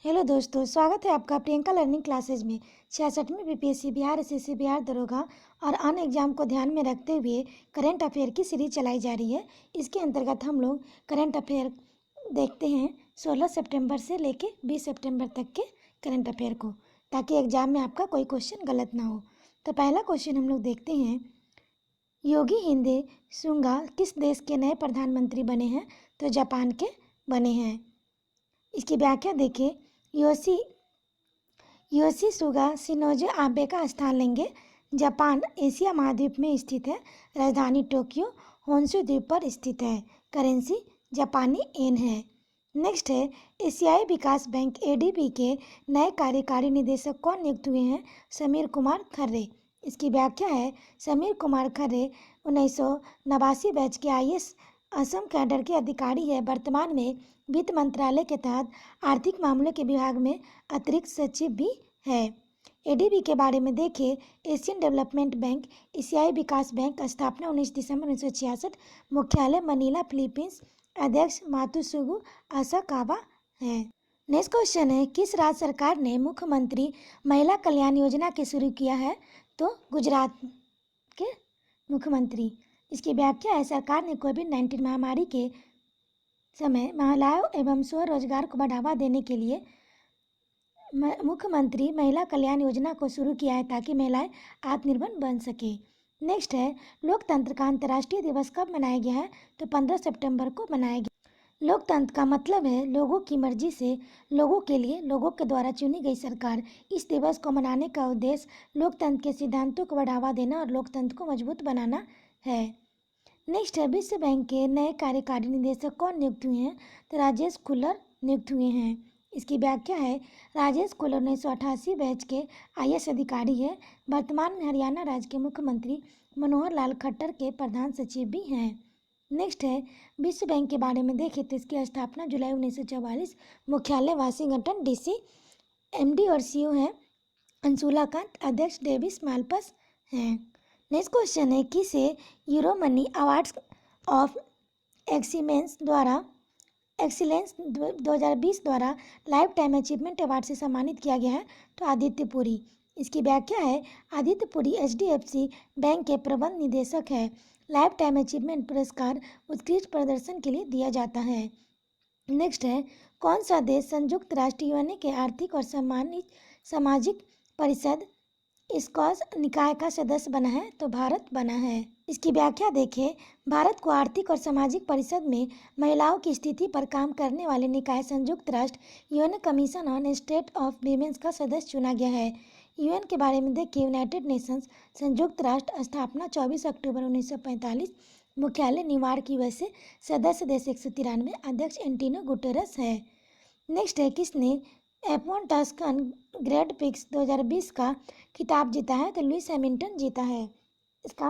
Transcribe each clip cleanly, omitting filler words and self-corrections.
Hello दोस्तों, स्वागत है आपका प्रियंका लर्निंग क्लासेज में। 66वीं बीपीएससी बिहार, एसएससी बिहार दरोगा और अन्य एग्जाम को ध्यान में रखते हुए करंट अफेयर की सीरीज चलाई जा रही है। इसके अंतर्गत हम लोग करंट अफेयर देखते हैं 16 सितंबर से लेके 20 सितंबर तक के करंट अफेयर को, ताकि एग्जाम में आपका कोई क्वेश्चन गलत ना हो। तो पहला क्वेश्चन हम लोग देखते हैं, योगी हिंदे सुगा किस देश के नए प्रधानमंत्री बने हैं? तो जापान के बने हैं। इसकी व्याख्या देखें, योशिसुगा शिनोजे आबे का स्थान लेंगे। जापान एशिया महाद्वीप में स्थित है। राजधानी टोक्यो होन्शु द्वीप पर स्थित है। करेंसी जापानी येन है। नेक्स्ट है, एशियाई विकास बैंक एडीबी के नए कार्यकारी निदेशक कौन नियुक्त हुए हैं? समीर कुमार खर्रे। इसकी व्याख्या है, समीर कुमार खर्रे 1989 बैच के आईएएस असम कैडर के अधिकारी है। वर्तमान में वित्त मंत्रालय के तहत आर्थिक मामलों के विभाग में अतिरिक्त सचिव भी है। एडीबी के बारे में देखें, एशियन डेवलपमेंट बैंक, एशियाई विकास बैंक, स्थापना 19 दिसंबर 1966, मुख्यालय मनीला, फिलीपींस, अध्यक्ष मातुसुगु असाकावा है। नेक्स्ट क्वेश्चन है, किस राज्य सरकार ने मुख्यमंत्री महिला कल्याण योजना के शुरू किया है? तो गुजरात के मुख्यमंत्री। इसकी व्याख्या है, सरकार ने कोविड-19 महामारी के समय महिलाओं एवं स्वरोजगार को बढ़ावा देने के लिए मुख्यमंत्री महिला कल्याण योजना को शुरू किया है, ताकि महिलाएं आत्मनिर्भर बन सके। नेक्स्ट है, लोकतंत्र का अंतर्राष्ट्रीय दिवस कब मनाया गया है? तो 15 सितंबर को मनाया गया। लोकतंत्र का मतलब है लोगों की मर्जी से, लोगों के लिए, लोगों के द्वारा चुनी गई सरकार। इस दिवस को मनाने का उद्देश्य लोकतंत्र के सिद्धांतों को बढ़ावा देना और लोकतंत्र को मजबूत बनाना है। नेक्स्ट है, विश्व बैंक के नए कार्यकारी निदेशक कौन नियुक्त हुए हैं? तो राजेश खुल्लर नियुक्त हुए हैं। इसकी व्याख्या है, राजेश खुल्लर 1988 बैच के आईएएस अधिकारी है। वर्तमान में हरियाणा राज्य के मुख्यमंत्री मनोहर लाल खट्टर के प्रधान सचिव भी हैं। नेक्स्ट है, विश्व बैंक के बारे में देखें तो इसकी स्थापना जुलाई 1944, मुख्यालय वाशिंगटन डीसी। एमडी और सीईओ हैं अंशुला कांत, अध्यक्ष डेविस माल्पस हैं। नेक्स्ट क्वेश्चन है, किसे euro money awards of excellence 2020 द्वारा लाइफ टाइम अचीवमेंट अवार्ड से सम्मानित किया गया है? तो आदित्य पुरी। इसकी व्याख्या है, आदित्य पुरी एचडीएफसी बैंक के प्रबंध निदेशक है। लाइफ टाइम अचीवमेंट पुरस्कार उत्कृष्ट प्रदर्शन के लिए दिया जाता है। नेक्स्ट है, कौन सा देश संयुक्त राष्ट्र यूएन के आर्थिक और सामाजिक परिषद स्क्वाश निकाय का सदस्य बना है? तो भारत बना है। इसकी व्याख्या देखें, भारत को आर्थिक और सामाजिक परिषद में महिलाओं की स्थिति पर काम करने वाले निकाय संयुक्त राष्ट्र UN commission on state of women's का सदस्य चुना गया है। यूएन के बारे में देखिए, यूनाइटेड नेशंस संयुक्त राष्ट्र, स्थापना 24 अक्टूबर 1945, मुख्यालय न्यूयॉर्क यूएसए, सदस्य देश 193, अध्यक्ष एंटोनियो गुटेरेस है। नेक्स्ट है, किसने F1 टस्कन ग्रैंड प्रिक्स 2020 का खिताब जीता है? तो लुइस हैमिल्टन जीता है। इसका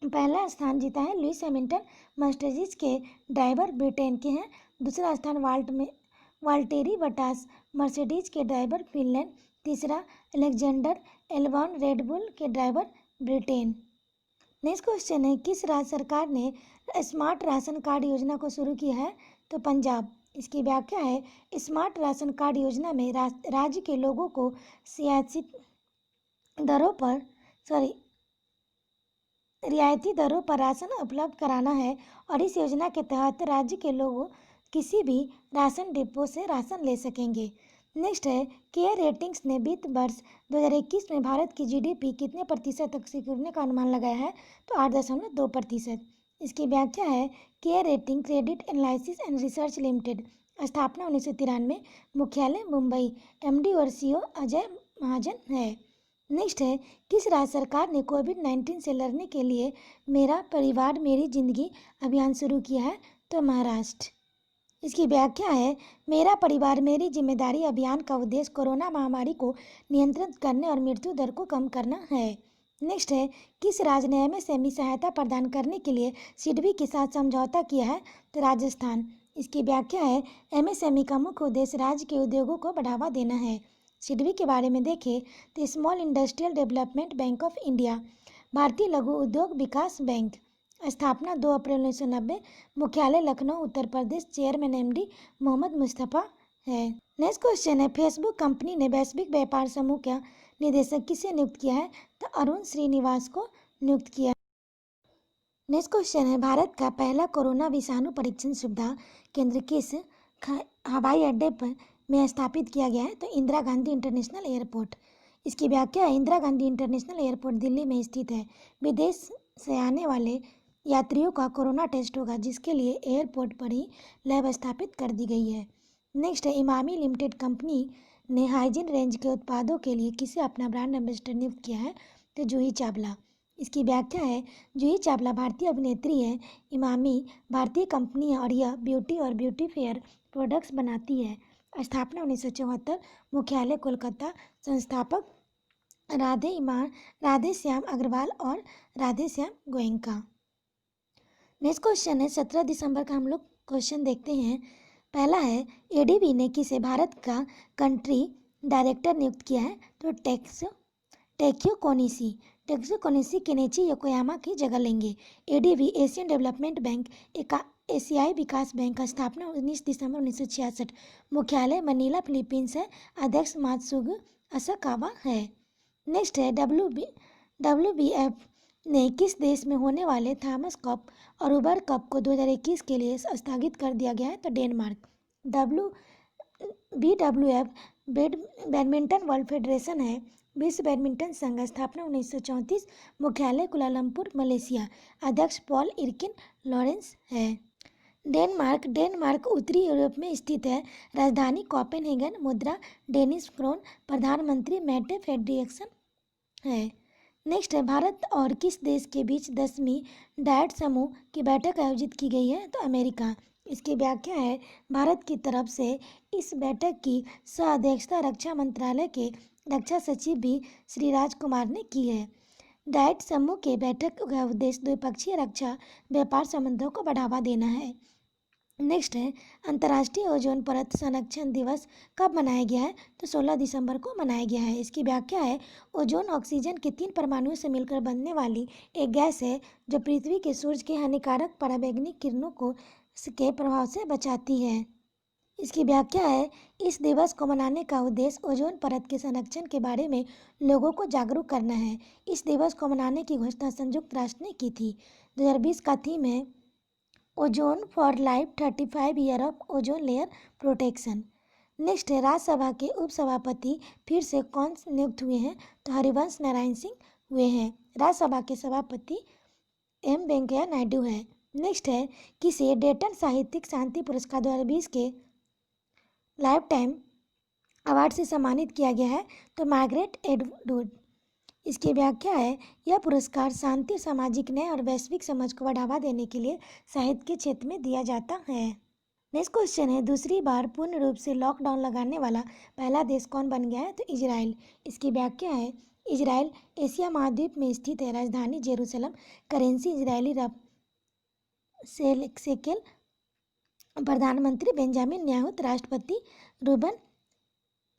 पहला स्थान जीता है लुइस हैमिल्टन, मर्सिडीज के ड्राइवर ब्रिटेन के हैं। दूसरा स्थान वाल्टेरी बटास, मर्सिडीज के ड्राइवर फिनलैंड। तीसरा अलेक्जेंडर एल्बॉन, रेडबुल के ड्राइवर ब्रिटेन। नेक्स्ट क्वेश्चन है, किस राज्य सरकार ने स्मार्ट राशन कार्ड योजना को शुरू किया है? तो पंजाब। इसकी व्याख्या है, स्मार्ट राशन कार्ड योजना में राज्य के लोगों को रियायती दरों पर राशन उपलब्ध कराना है, और इस योजना के तहत राज्य के लोग किसी भी राशन डिपो से राशन ले सकेंगे। नेक्स्ट है, केयर रेटिंग्स ने वित्त वर्ष 2021 में भारत की जीडीपी कितने प्रतिशत तक सिकुड़ने का अनुमान लगाया है? तो 8.2%। इसकी व्याख्या है, care rating credit analysis and research limited, स्थापना 1993, मुख्यालय मुंबई, एमडी और सीईओ अजय महाजन है। नेक्स्ट है, किस राज्य सरकार ने कोविड-19 से लड़ने के लिए मेरा परिवार मेरी जिंदगी अभियान शुरू किया है? तो महाराष्ट्र। इसकी व्याख्या है, मेरा परिवार मेरी जिम्मेदारी अभियान का उद्देश्य कोरोना महामारी को नियंत्रित करने और मृत्यु दर को कम करना है। नेक्स्ट है, किस राज्य ने एमएसएमई सहायता प्रदान करने के लिए सिडबी के साथ समझौता किया है? तो राजस्थान। इसकी व्याख्या है, एमएसएमई का मुख्य उद्देश्य राज्य के उद्योगों को बढ़ावा देना है। सिडबी के बारे में देखें तो small industrial development bank of India, भारतीय लघु उद्योग विकास बैंक, स्थापना 2 अप्रैल 1990, मुख्यालय लखनऊ उत्तर प्रदेश, चेयरमैन एमडी मोहम्मद मुस्तफ़ा है। नेक्स्ट क्वेश्चन है, फेसबुक कंपनी ने वैश्विक व्यापार समूह का निदेशक किसे नियुक्त किया है? तो अरुण श्रीनिवास को नियुक्त किया। नेक्स्ट क्वेश्चन है, भारत का पहला कोरोना विषाणु परीक्षण सुविधा केंद्र किस हवाई अड्डे पर में स्थापित किया गया है? तो इंदिरा गांधी इंटरनेशनल एयरपोर्ट। इसकी व्याख्या है, इंदिरा गांधी इंटरनेशनल एयरपोर्ट दिल्ली में स्थित है। विदेश से आने वाले यात्रियों का कोरोना टेस्ट होगा, जिसके लिए एयरपोर्ट पर ही लैब स्थापित कर दी गई है। नेक्स्ट है, इमामी लिमिटेड कंपनी ने हाइजीन रेंज के उत्पादों के लिए किसे अपना ब्रांड एम्बेसडर नियुक्त किया है? तो जूही चावला। इसकी व्याख्या है, जूही चावला भारतीय अभिनेत्री है। इमामी भारतीय कंपनी है और यह ब्यूटी और ब्यूटी फेयर प्रोडक्ट्स बनाती है। स्थापना 1974, मुख्यालय कोलकाता। संस्थापक राधे श्याम अग्रवाल और राधे श्याम गोयनका। नेक्स्ट क्वेश्चन है, 17 दिसंबर का हम लोग क्वेश्चन देखते हैं। पहला है, एडीबी ने किसे भारत का कंट्री डायरेक्टर नियुक्त किया है? तो टेक्यो कोनिशी केनेची योकोयामा की जगह लेंगे। एडीबी एशियन डेवलपमेंट बैंक एक एशियाई विकास बैंक का स्थापना 19 दिसंबर 1966। मुख्यालय मनीला फिलीपींस है। अध्यक्ष मात्सुगु असाकावा है। नेक्स्ट है, WBF ने किस देश में होने वाले थॉमस कप और उबर कप को 2021 के लिए स्थगित कर दिया गया है? तो Denmark. BWF badminton world federation है। विश्व बैडमिंटन संघ, स्थापना 1934। मुख्यालय कुलालंपुर मलेशिया। अध्यक्ष पॉल इरकिन लॉरेंस है। डेनमार्क उत्तरी यूरोप में स्थित है। राजधानी कोपेनहेगन। मुद्रा डेनिश क्रोन। प्रधानमंत्री मैटे फ्रेडरिक्सन है। नेक्स्ट है, भारत और किस देश के बीच 10वीं डायट समूह की बैठक आयोजित की गई है? तो अमेरिका। इसकी व्याख्या है, भारत की तरफ से इस बैठक की सह अध्यक्षता रक्षा मंत्रालय के रक्षा सचिव भी श्री राजकुमार ने की है। डायट समूह के बैठक का उद्देश्य द्विपक्षीय रक्षा व्यापार संबंधों को बढ़ावा देना है। नेक्स्ट है, अंतर्राष्ट्रीय ओजोन परत संरक्षण दिवस कब मनाया गया है? तो 16 दिसंबर को मनाया गया है। इसकी व्याख्या है, ओजोन ऑक्सीजन के 3 परमाणुओं से मिलकर बनने वाली एक गैस है जो पृथ्वी के सूरज के हानिकारक पराबैंगनी किरणों के प्रभाव से बचाती है। इसकी व्याख्या है, इस दिवस को मनाने का उद्देश्य ओजोन परत के संरक्षण के बारे में लोगों को जागरूक करना है। इस दिवस को मनाने की घोषणा संयुक्त राष्ट्र ने की थी। 2020 का थीम है ozone for life 35 year of ozone layer protection. Next है, राज्यसभा के उपसभापति फिर से कौन नियुक्त हुए हैं? तो हरिवंश नारायण सिंह हुए हैं। राज्यसभा के सभापति एम वेंकैया नायडू है। नेक्स्ट है, किसे डेटन साहित्यिक शांति पुरस्कार 2020 के लाइफ टाइम अवार्ड से सम्मानित किया गया है? तो मार्गरेट एटवुड। इसकी व्याख्या है, यह पुरस्कार शांति, सामाजिक न्याय और वैश्विक समझ को बढ़ावा देने के लिए साहित्य के क्षेत्र में दिया जाता है। नेक्स्ट क्वेश्चन है, दूसरी बार पूर्ण रूप से लॉकडाउन लगाने वाला पहला देश कौन बन गया है? तो इजराइल। इसकी व्याख्या है, इजराइल एशिया महाद्वीप में स्थित है। राजधानी जेरूसलम। Currency Israeli shekel. प्रधानमंत्री बेंजामिन नेतन्याहू। राष्ट्रपति रूबन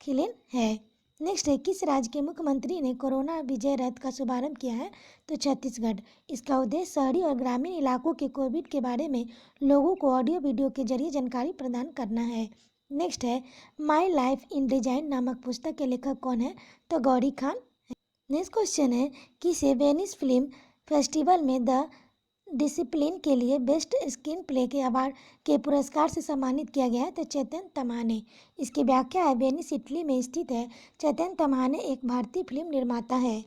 रिवलिन है। नेक्स्ट है, किस राज्य के मुख्यमंत्री ने कोरोना विजय रथ का शुभारंभ किया है? तो छत्तीसगढ़। इसका उद्देश्य शहरी और ग्रामीण इलाकों के कोविड के बारे में लोगों को ऑडियो वीडियो के जरिए जानकारी प्रदान करना है। नेक्स्ट है, माई लाइफ इन डिजाइन नामक पुस्तक के लेखक कौन है? तो गौरी खान। नेक्स्ट क्वेश्चन है, किसे वेनिस फिल्म फेस्टिवल में द डिसिप्लिन के लिए बेस्ट स्क्रीन प्ले के अवार्ड के पुरस्कार से सम्मानित किया गया है? तो चैतन्य तम्हाने। इसकी व्याख्या है, वेनिस इटली में स्थित है। चैतन्य तम्हाने एक भारतीय फिल्म निर्माता है।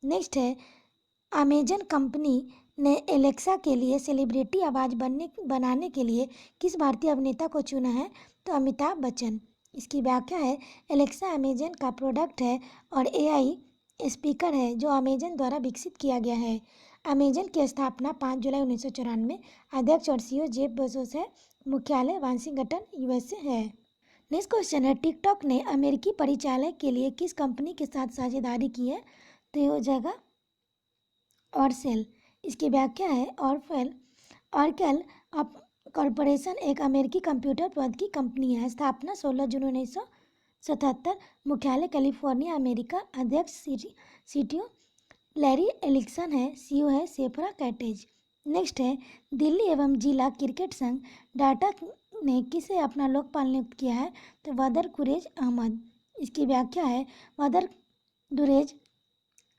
नेक्स्ट है, अमेजन कंपनी ने एलेक्सा के लिए सेलिब्रिटी आवाज़ बनाने के लिए किस भारतीय अभिनेता को चुना है? तो अमिताभ बच्चन। इसकी व्याख्या है, एलेक्सा अमेजन का प्रोडक्ट है और AI स्पीकर है जो अमेजन द्वारा विकसित किया गया है। अमेजन की स्थापना 5 जुलाई 1994। अध्यक्ष और CEO जेफ बेजोस है। मुख्यालय वाशिंगटन USA है। नेक्स्ट क्वेश्चन है, टिकटॉक ने अमेरिकी परिचालय के लिए किस कंपनी के साथ साझेदारी की है? तो यह जगह ऑरसेल। इसकी व्याख्या है, ऑरकेल कॉरपोरेशन एक अमेरिकी कंप्यूटर प्रौद्योगिकी की कंपनी है। स्थापना 16 जून 1977। मुख्यालय कैलिफोर्निया अमेरिका। अध्यक्ष CTO लैरी एलिक्सन है। CEO है सेफ्रा कैटेज। नेक्स्ट है, दिल्ली एवं जिला क्रिकेट संघ ने किसे अपना लोकपाल नियुक्त किया है? तो वदर कुरेज अहमद। इसकी व्याख्या है वदर दुरेज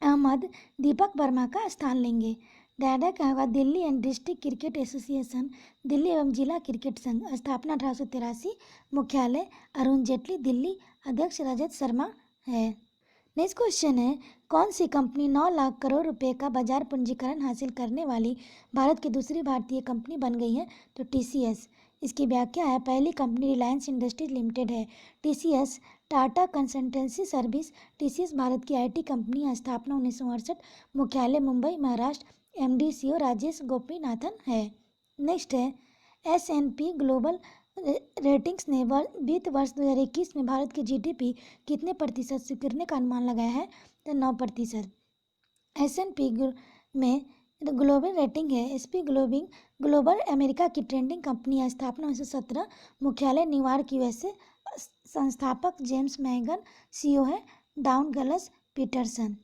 अहमद दीपक वर्मा का स्थान लेंगे। डायडा का होगा Delhi and district cricket association, Delhi एवं जिला क्रिकेट संघ, स्थापना 1883, मुख्यालय अरुण जेटली दिल्ली, अध्यक्ष रजत शर्मा है। नेक्स्ट क्वेश्चन है, कौन सी कंपनी 9 लाख करोड़ रुपए का बाजार पूंजीकरण हासिल करने वाली भारत की दूसरी भारतीय कंपनी बन गई है? तो टीसीएस। इसकी व्याख्या है पहली कंपनी रिलायंस इंडस्ट्रीज लिमिटेड है। TCS Tata consultancy service. TCS Bharat की आईटी कंपनी है। स्थापना 1968, मुख्यालय मुंबई महाराष्ट्र, एमडी सीईओ राजेश गोपीनाथन है। नेक्स्ट है, एस&पी ग्लोबल रेटिंग्स ने वित्त वर्ष 2021 में भारत की जीडीपी कितने प्रतिशत से गिरने का अनुमान लगाया है? तो 9%। एस&पी में ग्लोबल रेटिंग है। एसपी ग्लोबल अमेरिका की ट्रेंडिंग कंपनी है। स्थापना 1917, मुख्यालय न्यूयॉर्क यूएसए, संस्थापक जेम्स मैगन, सीईओ है डाउनगलस पीटरसन।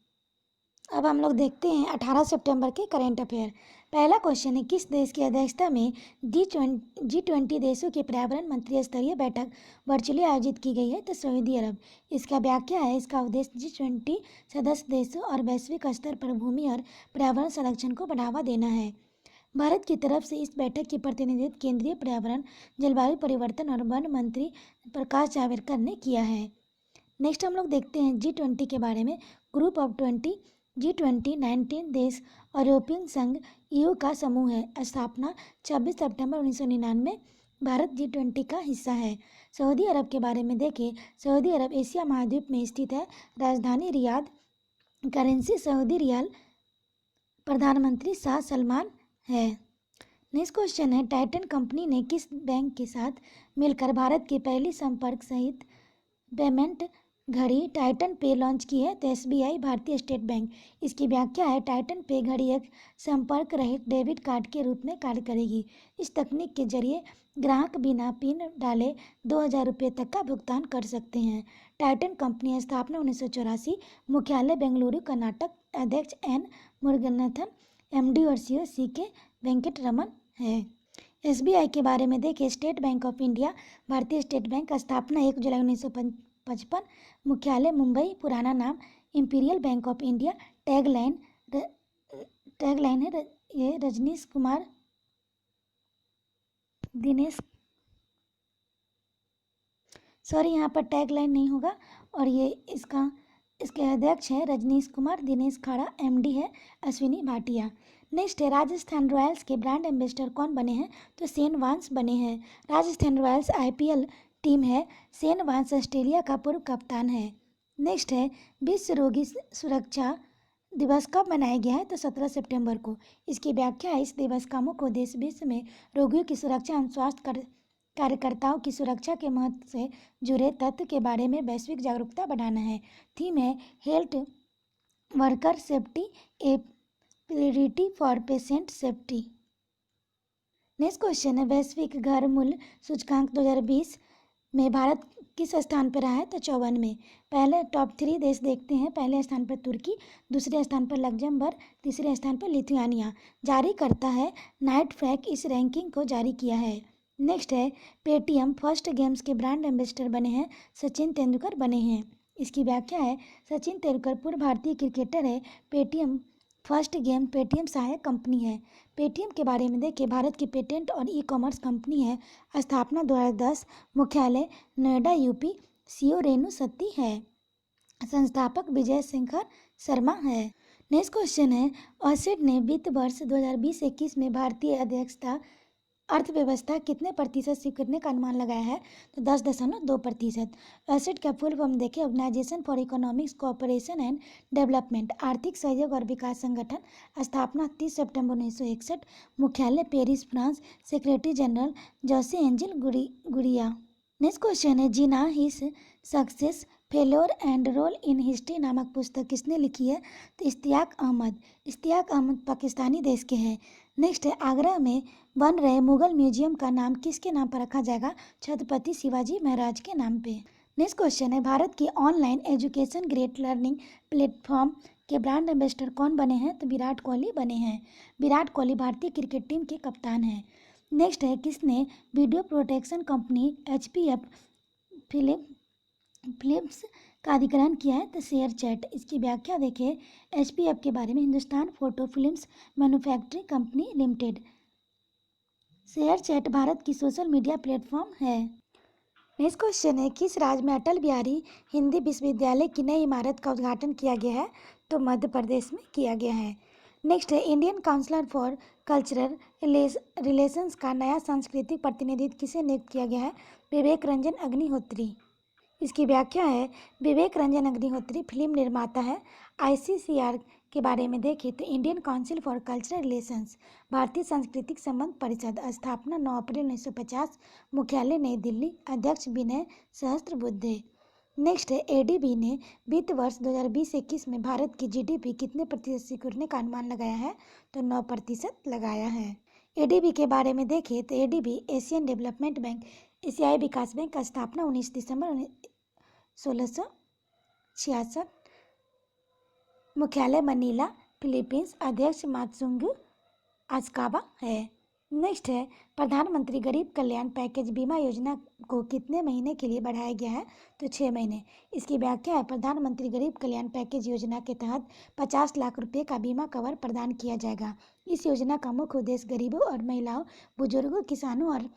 अब हम लोग देखते हैं 18 सितंबर के करंट अफेयर। पहला क्वेश्चन है, किस देश की अध्यक्षता में G20 देशों की पर्यावरण मंत्री स्तरीय बैठक वर्चुअली आयोजित की गई है? तो सऊदी अरब। इसका व्याख्या है इसका उद्देश्य G20 सदस्य देशों और वैश्विक स्तर पर भूमि और पर्यावरण संरक्षण को बढ़ावा देना है। भारत की तरफ से इस बैठक की प्रतिनिधित्व केंद्रीय पर्यावरण, जलवायु परिवर्तन और वन मंत्री प्रकाश जावड़ेकर ने किया है। नेक्स्ट हम लोग देखते हैं G20 के बारे में। ग्रुप ऑफ 20 G20 19 देश और यूरोपियन संघ EU का समूह है। स्थापना 26 सितंबर 1999। भारत G20 का हिस्सा है। सऊदी अरब के बारे में देखें, सऊदी अरब एशिया महाद्वीप में स्थित है। राजधानी रियाद, करेंसी सऊदी रियाल, प्रधानमंत्री शाह सलमान है। नेक्स्ट क्वेश्चन है, टाइटन कंपनी ने किस बैंक के साथ मिलकर भारत की पहली संपर्क सहित पेमेंट घड़ी टाइटन पे लॉन्च की है? तो एसबीआई, भारतीय स्टेट बैंक। इसकी व्याख्या है टाइटन पे घड़ी एक संपर्क रहित डेबिट कार्ड के रूप में कार्य करेगी। इस तकनीक के जरिए ग्राहक बिना पिन डाले 2000 रुपये तक का भुगतान कर सकते हैं। टाइटन कंपनी स्थापना 1984, मुख्यालय बेंगलुरु कर्नाटक, अध्यक्ष एन मुरुगनाथन, एमडी और सीईओ CK वेंकटरमन है। एसबीआई के बारे में देखें, स्टेट बैंक ऑफ इंडिया, भारतीय स्टेट बैंक, स्थापना 1 जुलाई 1955, मुख्यालय मुंबई, पुराना नाम imperial bank of India. Tagline है ये रजनीश कुमार दिनेश, सॉरी यहाँ पर टैगलाइन नहीं होगा, और ये इसके अध्यक्ष है रजनीश कुमार दिनेश खाड़ा, एमडी है अश्विनी भाटिया। नेक्स्ट है, राजस्थान रॉयल्स के ब्रांड एम्बेसडर कौन बने हैं? तो शेन वॉर्न बने हैं। राजस्थान रॉयल्स IPL टीम है। शेन वॉर्न ऑस्ट्रेलिया का पूर्व कप्तान है। नेक्स्ट है, विश्व रोगी सुरक्षा दिवस कब मनाया गया है? तो 17 सितंबर को। इसकी व्याख्या है इस दिवस का मुख्य उद्देश्य विश्व में रोगियों की सुरक्षा एवं स्वास्थ्य कार्यकर्ताओं की सुरक्षा के महत्व से जुड़े तथ्य के बारे में वैश्विक जागरूकता बढ़ाना है। थीम है health worker safety, A priority for patient safety. Next question है, वैश्विक घर मूल्य सूचकांक 2020 में भारत किस स्थान पर रहा है? तो 54 में। पहले टॉप 3 देश देखते हैं। पहले स्थान पर तुर्की, दूसरे स्थान पर लग्जमबर्ग, तीसरे स्थान पर लिथुआनिया। जारी करता है नाइट फ्रैक इस रैंकिंग को जारी किया है। नेक्स्ट है, पेटीएम फर्स्ट गेम्स के ब्रांड एम्बेसडर बने हैं सचिन तेंदुलकर बने हैं। इसकी व्याख्या है सचिन तेंदुलकर पूर्व भारतीय क्रिकेटर है। पेटीएम फर्स्ट गेम पेटीएम सहायक कंपनी है। पेटीएम के बारे में देखिए, भारत की पेटेंट और ई-कॉमर्स कंपनी है। स्थापना 2010, मुख्यालय नोएडा यूपी, सीईओ रेणु सत्ती है, संस्थापक विजय शेखर शर्मा है। नेक्स्ट क्वेश्चन है, ऑर्चिड ने वित्त वर्ष 2020-21 में भारतीय अर्थव्यवस्था कितने प्रतिशत स्वीकारने का अनुमान लगाया है? तो 10.2%। ऑर्चिड का फुल फॉर्म देखें, organisation for economics cooperation and development, आर्थिक सहयोग और विकास संगठन। स्थापना 30 सितंबर 1961, मुख्यालय Paris France, secretary general Jose Angel Gurria. Next question है, Jinnah his success failure and role in history नामक पुस्तक किसने लिखी है? तो इश्तियाक अहमद। इश्तियाक अहमद पाकिस्तानी देश के हैं। नेक्स्ट है, आगरा में बन रहे मुगल म्यूजियम का नाम किसके नाम पर रखा जाएगा? छत्रपति शिवाजी महाराज के नाम पे। नेक्स्ट क्वेश्चन है, भारत की online education great learning platform के ब्रांड एम्बेसडर कौन बने हैं? तो विराट कोहली बने हैं। विराट कोहली भारतीय क्रिकेट टीम के कप्तान हैं। नेक्स्ट है, किसने video protection company HPF Philips का अधिग्रहण किया है? तो शेयर चैट। इसकी व्याख्या देखें HPF के बारे में, Hindustan photo films manufacturing company limited. Share chat Bharat की सोशल मीडिया प्लेटफॉर्म है। नेक्स्ट क्वेश्चन है, किस राज्य में अटल बिहारी हिंदी विश्वविद्यालय की नई इमारत का उद्घाटन किया गया है? तो मध्य प्रदेश में किया गया है। नेक्स्ट है, Indian council for cultural relations का नया सांस्कृतिक प्रतिनिधित्व किसे नियुक्त किया गया है? विवेक रंजन अग्निहोत्री। इसकी व्याख्या है, विवेक रंजन अग्निहोत्री फिल्म निर्माता है। ICCR के बारे में देखें तो Indian council for cultural relations, भारतीय सांस्कृतिक संबंध परिषद, स्थापना 9 अप्रैल 1950, मुख्यालय नई दिल्ली, अध्यक्ष विनय सहस्त्रबुद्धे। नेक्स्ट है, ADB ने वित्त वर्ष 2020-21 में भारत की GDP कितने प्रतिशत सिकुड़ने का अनुमान लगाया है? तो 9% लगाया है। ADB के बारे में देखें तो ADB एशियन डेवलपमेंट बैंक, एशियाई विकास बैंक का स्थापना 19 दिसंबर 1666, मुख्यालय मनीला, फिलीपींस, अध्यक्ष मात्सुंग आस्काबा है। नेक्स्ट है, प्रधानमंत्री गरीब कल्याण पैकेज बीमा योजना को कितने महीने के लिए बढ़ाया गया है? तो 6 महीने। इसकी व्याख्या है, प्रधानमंत्री गरीब कल्याण पैकेज योजना के तहत 50 लाख रुपए का बीमा कवर प्रदान किया जाएगा। इस योजना का मुख्य उद्देश्य गरीबों और महिलाओं, बुजुर्गों, किसानों और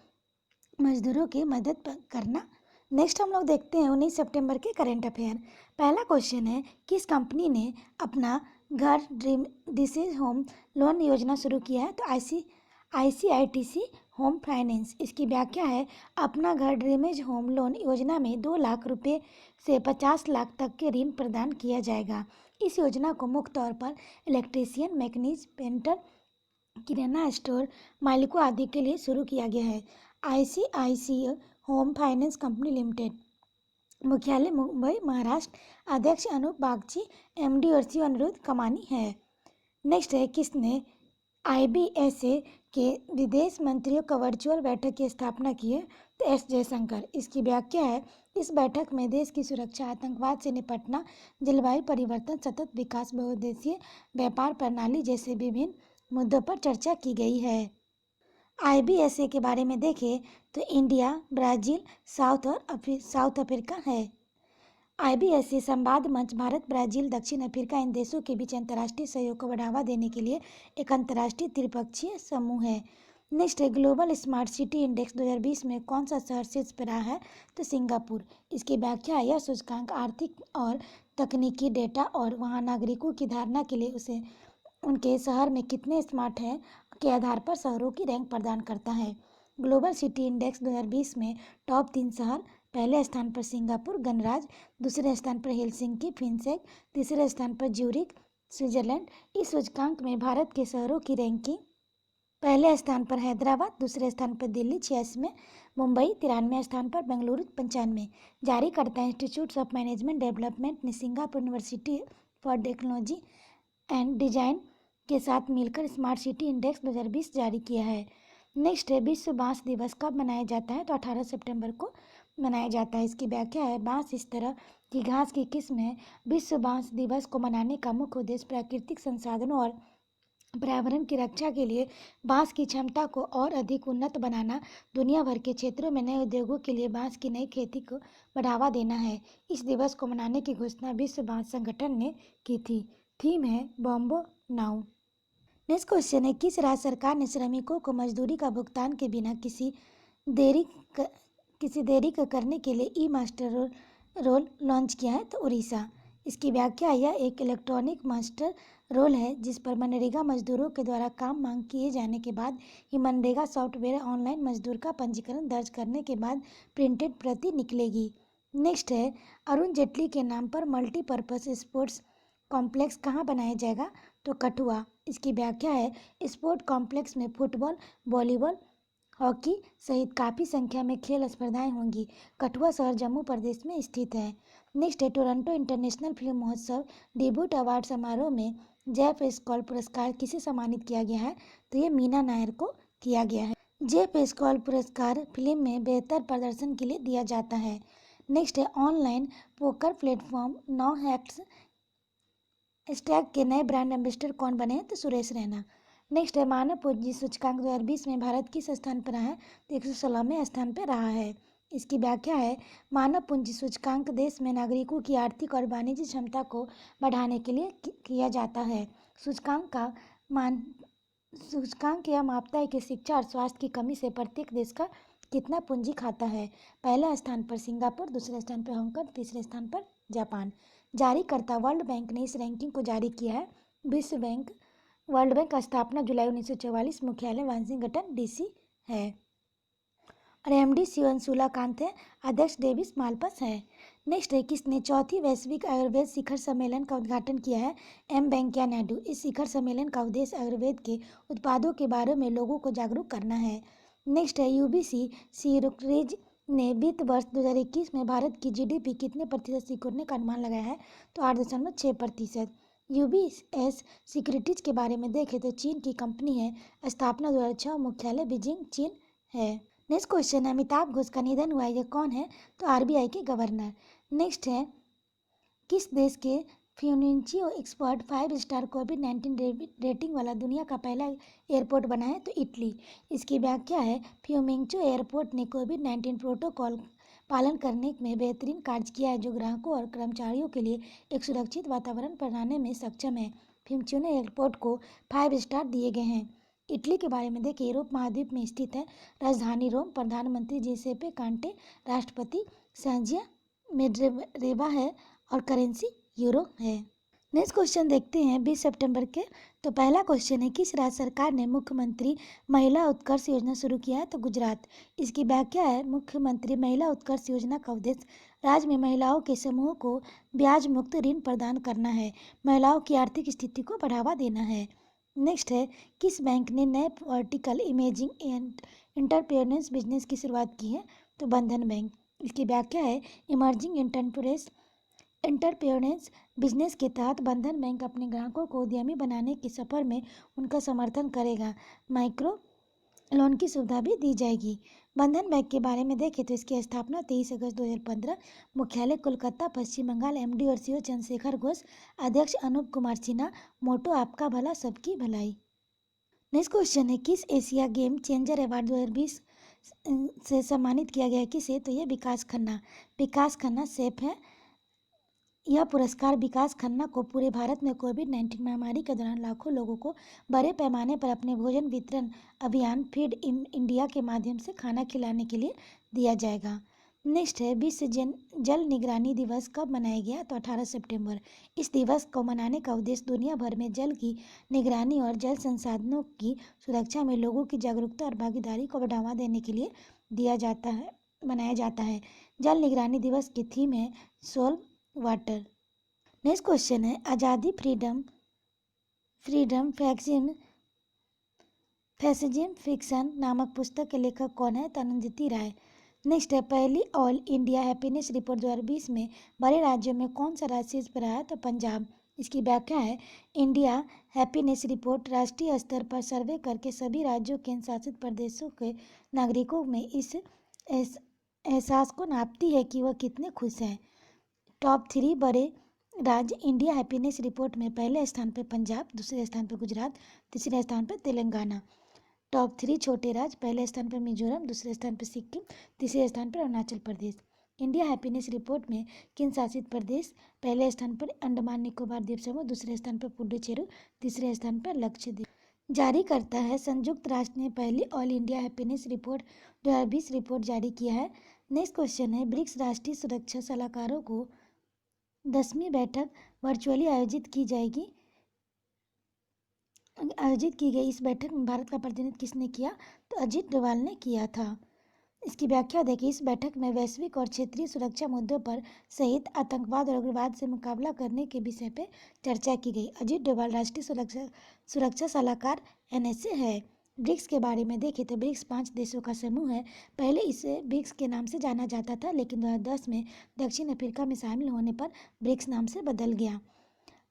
मजदूरों की मदद करना। नेक्स्ट हम लोग देखते हैं 19 सितंबर के करंट अफेयर। पहला क्वेश्चन है, किस कंपनी ने अपना घर ड्रीम डिसीज होम लोन योजना शुरू किया है? तो ICITC होम फाइनेंस। इसकी व्याख्या है, अपना घर ड्रीमेज होम लोन योजना में 2 लाख रुपए से 50 लाख तक के ऋण प्रदान किया जाएगा। इस योजना को मुख्य तौर पर इलेक्ट्रीशियन, मैकेनिक, पेंटर, किराना स्टोर मालिकों आदि के लिए शुरू किया गया है। ICICI home finance company limited, मुख्यालय मुंबई महाराष्ट्र, अध्यक्ष अनूप बागची, MD और CEO अनिरुद्ध कमानी है। नेक्स्ट है, किसने IBSA के विदेश मंत्रियों का वर्चुअल बैठक की स्थापना की है? तो S जयशंकर। इसकी व्याख्या है, इस बैठक में देश की सुरक्षा, आतंकवाद से निपटना, जलवायु परिवर्तन, सतत विकास, बहुउद्देशीय व्यापार प्रणाली जैसे विभिन्न मुद्दों पर चर्चा की गई है। IBSA के बारे में देखें तो इंडिया, ब्राज़ील, साउथ अफ्रीका है। IBSA संवाद मंच भारत, ब्राज़ील, दक्षिण अफ्रीका इन देशों के बीच अंतर्राष्ट्रीय सहयोग को बढ़ावा देने के लिए एक अंतर्राष्ट्रीय त्रिपक्षीय समूह है। नेक्स्ट है, ग्लोबल स्मार्ट सिटी इंडेक्स 2020 में कौन सा शहर शीर्ष पर रहा है? तो सिंगापुर। इसकी व्याख्या है, यह सूचकांक आर्थिक और तकनीकी डेटा और वहाँ नागरिकों की धारणा के लिए उसे उनके शहर में कितने स्मार्ट हैं के आधार पर शहरों की रैंक प्रदान करता है। ग्लोबल सिटी इंडेक्स 2020 में टॉप 3 शहर, पहले स्थान पर सिंगापुर गणराज्य, दूसरे स्थान पर हेलसिंकी फिनलैंड, तीसरे स्थान पर ज्यूरिख स्विट्जरलैंड। इस सूचकांक में भारत के शहरों की रैंकिंग, पहले स्थान पर हैदराबाद, दूसरे स्थान पर दिल्ली 86, मुंबई 93 स्थान पर, बेंगलुरु 95। जारी करता है इंस्टीट्यूट ऑफ मैनेजमेंट डेवलपमेंट ने Singapore university for technology and design के साथ मिलकर स्मार्ट सिटी इंडेक्स 2020 जारी किया है। नेक्स्ट है, विश्व बांस दिवस कब मनाया जाता है? तो 18 सितंबर को मनाया जाता है। इसकी व्याख्या है, बांस इस तरह की घास की किस्म है। विश्व बांस दिवस को मनाने का मुख्य उद्देश्य प्राकृतिक संसाधनों और पर्यावरण की रक्षा के लिए बांस की क्षमता को और अधिक उन्नत बनाना, दुनिया भर के क्षेत्रों में नए उद्योगों के लिए बांस की नई खेती को बढ़ावा देना है। इस दिवस को मनाने की घोषणा विश्व बांस संगठन ने की थी। थीम है बॉम्बो नाउ। नेक्स्ट क्वेश्चन है, किस राज्य सरकार ने श्रमिकों को मजदूरी का भुगतान के बिना किसी देरी करने के लिए ई-मास्टर रोल लॉन्च किया है? तो उड़ीसा। इसकी व्याख्या, यह एक इलेक्ट्रॉनिक मास्टर रोल है जिस पर मनरेगा मजदूरों के द्वारा काम मांग किए जाने के बाद ही मनरेगा सॉफ्टवेयर ऑनलाइन मजदूर का पंजीकरण दर्ज करने के बाद प्रिंटेड प्रति निकलेगी। नेक्स्ट है, अरुण जेटली के नाम पर मल्टीपर्पज स्पोर्ट्स कॉम्प्लेक्स कहाँ बनाया जाएगा? तो कठुआ। इसकी व्याख्या है, स्पोर्ट कॉम्प्लेक्स में फुटबॉल, वॉलीबॉल, हॉकी सहित काफ़ी संख्या में खेल स्पर्धाएं होंगी। कठुआ शहर जम्मू प्रदेश में स्थित है। नेक्स्ट है, टोरंटो इंटरनेशनल फिल्म महोत्सव डेब्यूट अवार्ड समारोह में जेफ स्कॉल पुरस्कार किसे सम्मानित किया गया है? तो ये मीना नायर को किया गया है। जेफ स्कॉल पुरस्कार फिल्म में बेहतर प्रदर्शन के लिए दिया जाता है। नेक्स्ट है, online poker platform 9 hacks stack के नए ब्रांड एम्बेसडर कौन बने हैं? तो सुरेश रैना। नेक्स्ट है मानव पूंजी सूचकांक 2020 में भारत किस स्थान पर रहा है? तो 116वें स्थान पर रहा है। इसकी व्याख्या है मानव पूंजी सूचकांक देश में नागरिकों की आर्थिक और वाणिज्य क्षमता को बढ़ाने के लिए किया जाता है। सूचकांक यह मापता है कि शिक्षा और स्वास्थ्य की कमी से प्रत्येक देश का कितना पूंजी खाता है। पहले स्थान पर सिंगापुर, दूसरे स्थान पर हांगकांग, तीसरे स्थान पर जापान। जारीकर्ता वर्ल्ड बैंक ने इस रैंकिंग को जारी किया है। वर्ल्ड बैंक का स्थापना जुलाई 1944, मुख्यालय वाशिंगटन डीसी है। और एमडी शिवन सुलाकांत है, अध्यक्ष डेविस माल्पस है। नेक्स्ट है किसने चौथी वैश्विक आयुर्वेद शिखर सम्मेलन का उद्घाटन किया है? एम वेंकैया नायडू। इस शिखर सम्मेलन का उद्देश्य आयुर्वेद के उत्पादों के बारे में लोगों को जागरूक करना है। नेक्स्ट है यूबीसी सीरोक्रेज ने वित्त वर्ष 2021 में भारत की जीडीपी कितने प्रतिशत सिकुड़ने का अनुमान लगाया है? तो 8.6%। यूबीएस सिक्योरिटीज के बारे में देखें तो चीन की कंपनी है, स्थापना 2006, मुख्यालय बीजिंग चीन है। नेक्स्ट क्वेश्चन है अमिताभ घोष का निधन हुआ है, ये कौन है? तो आरबीआई के गवर्नर। नेक्स्ट है किस देश के फ्यूनिंचियो एक्सपर्ट 5 स्टार कोविड-19 रेटिंग वाला दुनिया का पहला एयरपोर्ट बना है? तो इटली। इसकी व्याख्या है फ्यूमिंचियो एयरपोर्ट ने कोविड-19 प्रोटोकॉल पालन करने में बेहतरीन कार्य किया है, जो ग्राहकों और कर्मचारियों के लिए एक सुरक्षित वातावरण बनाने में सक्षम है। फ्यूमिंचियो एयरपोर्ट को 5 स्टार दिए गए हैं। इटली के बारे में देखिए, यूरोप महाद्वीप में स्थित है, राजधानी रोम, प्रधानमंत्री जिसेपे कांटे, राष्ट्रपति सर्जिया मेड्रेवा है और करेंसी यूरो है। नेक्स्ट क्वेश्चन देखते हैं 20 सितंबर के। तो पहला क्वेश्चन है किस राज्य सरकार ने मुख्यमंत्री महिला उत्कर्ष योजना शुरू किया है? तो गुजरात। इसकी व्याख्या है मुख्यमंत्री महिला उत्कर्ष योजना का उद्देश्य राज्य में महिलाओं के समूह को ब्याज मुक्त ऋण प्रदान करना है, महिलाओं की आर्थिक स्थिति को बढ़ावा देना है। नेक्स्ट है किस बैंक ने नए vertical imaging and entrepreneurs business की शुरुआत की है? तो बंधन बैंक। इसकी व्याख्या है इमर्जिंग इंटरप्रेन्योर्स बिजनेस के तहत बंधन बैंक अपने ग्राहकों को उद्यमी बनाने के सफर में उनका समर्थन करेगा, माइक्रो लोन की सुविधा भी दी जाएगी। बंधन बैंक के बारे में देखें तो इसकी स्थापना 23 अगस्त 2015, मुख्यालय कोलकाता पश्चिम बंगाल, एमडी और सीईओ चंद्रशेखर घोष, अध्यक्ष अनूप कुमार सिन्हा, मोटो आपका भला सबकी भलाई। नेक्स्ट क्वेश्चन है किस एशिया गेम चेंजर अवार्ड 2020 से सम्मानित किया गया किसे? तो ये विकास खन्ना सेफ है। यह पुरस्कार विकास खन्ना को पूरे भारत में कोविड-19 महामारी के दौरान लाखों लोगों को बड़े पैमाने पर अपने भोजन वितरण अभियान फीड इंडिया के माध्यम से खाना खिलाने के लिए दिया जाएगा। नेक्स्ट है विश्व जल निगरानी दिवस कब मनाया गया? तो 18 सितंबर। इस दिवस को मनाने का उद्देश्य दुनिया भर में जल की निगरानी और जल संसाधनों की सुरक्षा में लोगों की जागरूकता और भागीदारी को बढ़ावा देने के लिए मनाया जाता है। जल निगरानी दिवस की थीम है सोल्व वाटर। नेक्स्ट क्वेश्चन है आज़ादी फ्रीडम फैसिज्म फिक्शन नामक पुस्तक के लेखक कौन है? तो अरुंधति राय। नेक्स्ट है पहली ऑल इंडिया हैप्पीनेस रिपोर्ट 2020 में बड़े राज्यों में कौन सा राज्य शीर्ष पर रहा है? तो पंजाब। इसकी व्याख्या है इंडिया हैप्पीनेस रिपोर्ट राष्ट्रीय स्तर पर सर्वे करके सभी राज्यों केंद्र शासित प्रदेशों के नागरिकों में इस एहसास को नापती है कि वह कितने खुश हैं। टॉप 3 बड़े राज्य इंडिया हैप्पीनेस रिपोर्ट में पहले स्थान पर पंजाब, दूसरे स्थान पर गुजरात, तीसरे स्थान पर तेलंगाना। टॉप 3 छोटे राज्य पहले स्थान पर मिजोरम, दूसरे स्थान पर सिक्किम, तीसरे स्थान पर Arunachal Pradesh. India happiness report में केंद्र शासित प्रदेश पहले स्थान पर अंडमान निकोबार द्वीप समूह, दूसरे स्थान पर पुडुचेरी, तीसरे स्थान पर लक्षद्वीप। जारी करता है संयुक्त राष्ट्र ने पहली all India happiness report 2020 report जारी किया है। नेक्स्ट क्वेश्चन है ब्रिक्स राष्ट्रीय सुरक्षा सलाहकारों को 10वीं बैठक वर्चुअली आयोजित की गई। इस बैठक में भारत का प्रतिनिधित्व किसने किया? तो अजीत डोभाल ने किया था। इसकी व्याख्या देखिए इस बैठक में वैश्विक और क्षेत्रीय सुरक्षा मुद्दों पर सहित आतंकवाद और उग्रवाद से मुकाबला करने के विषय पर चर्चा की गई। अजीत डोभाल राष्ट्रीय सुरक्षा सलाहकार NSA है। ब्रिक्स के बारे में देखें तो ब्रिक्स 5 देशों का समूह है। पहले इसे ब्रिक्स के नाम से जाना जाता था, लेकिन 2010 में दक्षिण अफ्रीका में शामिल होने पर ब्रिक्स नाम से बदल गया।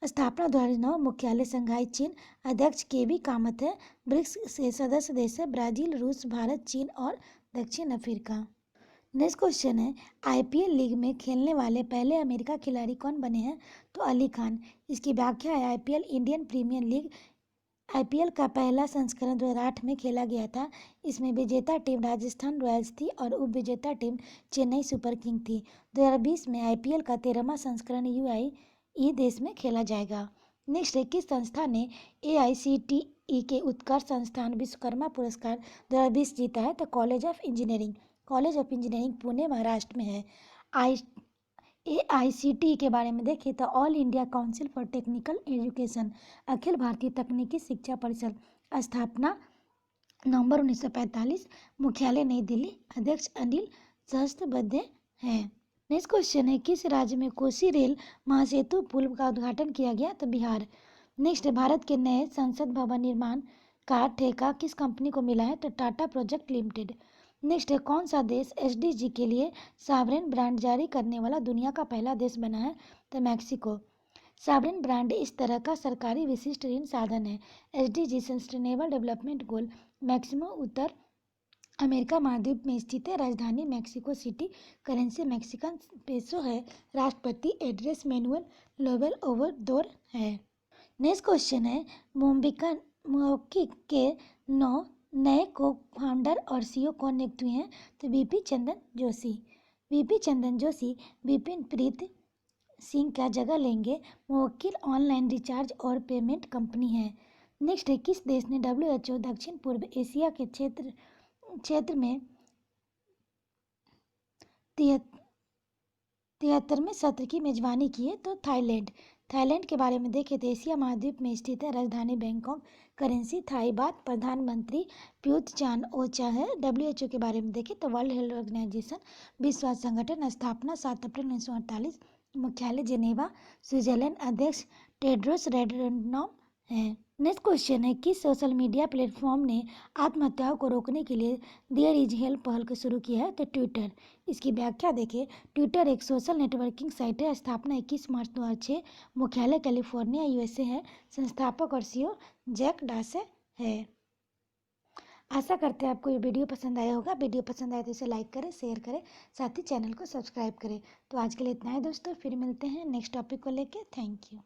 स्थापना 2009, मुख्यालय संघाई चीन, अध्यक्ष केवी कामत है। ब्रिक्स से सदस्य देश है ब्राजील, रूस, भारत, चीन और दक्षिण अफ्रीका। नेक्स्ट क्वेश्चन है IPL लीग में खेलने वाले पहले अमेरिका खिलाड़ी कौन बने हैं? तो अली खान। इसकी व्याख्या है IPL Indian Premier League IPL का पहला संस्करण 2008 में खेला गया था। इसमें विजेता टीम राजस्थान रॉयल्स थी और उपविजेता टीम चेन्नई सुपर किंग थी। 2020 में आईपीएल का 13वां संस्करण यूएई देश में खेला जाएगा। नेक्स्ट है, किस संस्था ने एआईसीटीई के उत्कर्ष संस्थान विश्वकर्मा पुरस्कार 2020 जीता है? तो college of engineering Pune Maharashtra में है। एआईसीटीई के बारे में देखें तो all India council for technical education, अखिल भारतीय तकनीकी शिक्षा परिषद, स्थापना नवंबर 1945, मुख्यालय नई दिल्ली, अध्यक्ष अनिल सहस्त्रबुद्धे हैं। नेक्स्ट क्वेश्चन है, किस राज्य में कोसी रेल महासेतु पुल का उद्घाटन किया गया? तो बिहार। नेक्स्ट है, भारत के नए संसद भवन निर्माण का ठेका किस कंपनी को मिला है? तो टाटा प्रोजेक्ट लिमिटेड। नेक्स्ट है, कौन सा देश एसडीजी के लिए सॉवरेन ब्रांड जारी करने वाला दुनिया का पहला देश बना है? तो मैक्सिको। सॉवरेन ब्रांड इस तरह का सरकारी विशिष्ट ऋण साधन है। एसडीजी सस्टेनेबल डेवलपमेंट गोल मैक्सिमो उत्तर अमेरिका महाद्वीप में स्थित है। राजधानी Mexico city. Currency Mexican peso है। राष्ट्रपति एड्रेस मैनुअल लोबेल ओबरादोर है। नेक्स्ट क्वेश्चन है, मोबिक्विक के 9 नए को फाउंडर और सीईओ कौन नियुक्त हुए हैं? तो वीपी चंदन जोशी विपिन प्रीत सिंह का जगह लेंगे। मोबिक्विक ऑनलाइन रिचार्ज और पेमेंट कंपनी है। नेक्स्ट है, किस देश ने डब्ल्यूएचओ दक्षिण पूर्व एशिया के क्षेत्र में 73वें सत्र की मेजबानी की है? तो थाईलैंड के बारे में देखें तो एशिया महाद्वीप में स्थित है। राजधानी बैंकॉक। Currency Thai baht. प्रधानमंत्री प्रयुत चान ओचा है। डब्ल्यूएचओ के बारे में देखें तो वर्ल्ड हेल्थ ऑर्गेनाइजेशन, विश्व स्वास्थ्य संगठन। स्थापना 7 अप्रैल 1948, मुख्यालय जेनेवा, स्विट्जरलैंड। अध्यक्ष टेड्रोस एडहानोम है। नेक्स्ट क्वेश्चन है, किस सोशल मीडिया प्लेटफॉर्म ने आत्महत्याओं को रोकने के लिए देयर इज हेल्प पहल को शुरू किया है? तो ट्विटर। इसकी व्याख्या देखें, ट्विटर एक सोशल नेटवर्किंग साइट है। स्थापना 21 मार्च 2006, मुख्यालय कैलिफोर्निया यूएसए है। संस्थापक और सीईओ जैक डॉर्से है। आशा करते हैं आपको ये वीडियो पसंद आया होगा। वीडियो पसंद आए तो इसे लाइक करें, शेयर करें, साथ ही चैनल को सब्सक्राइब करें। तो आज के लिए इतना है दोस्तों, फिर मिलते हैं नेक्स्ट टॉपिक को लेकर। Thank you.